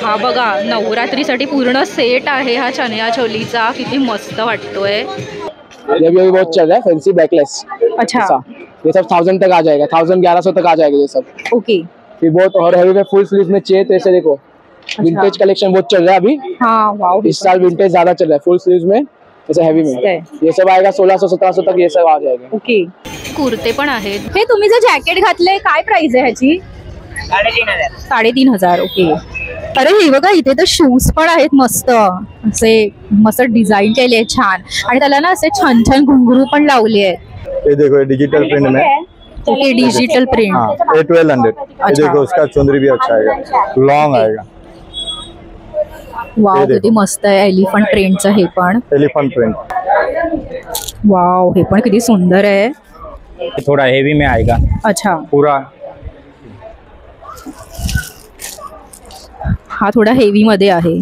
हा बघा नवरात्रीसाठी पूर्ण सेट आहे हा चनिया चोलीचा, किती मस्त वाटतोय। ये भी बहुत चल रहा है फैंसी बैकलेस। अच्छा ये सब 1000 तक आ जाएगा, 1100 तक आ जाएगा ये सब। ओके। फिर बहुत और हैवी में फुल स्लीव में चाहिए तो ऐसे देखो विंटेज कलेक्शन बहुत चल रहा है अभी। हाँ वाओ, इस साल विंटेज ज्यादा चल रहा है फुल स्लीव में ऐसे हैवी में। ये सब आएगा 1600-1700 तक ये सब आ जाएगा। ओके। कुर्ते पण आहेत। हे तुम्ही जे जॅकेट घातलंय काय प्राइस आहे ह्याची? 3500। 3500 ओके। अरे हे बघा इथे तर शूज पण आहेत मस्त, असे मस्त डिझाईन केले आहेत छान, आणि त्याला ना असे छान छान घुंगरू पण लावले आहेत। ये देखो ये डिजिटल प्रिंट में। Okay digital print. हाँ ये 1200। ये देखो उसका चुंदरी भी अच्छा आएगा, लॉन्ग आएगा। वाव किती मस्त आहे, एलिफंट प्रिंटचं हे पण। Elephant print. वाव हे पण किती सुंदर आहे। थोड़ा हेवी में आएगा। अच्छा पूरा हा थोडा हेवी मध्ये आहे।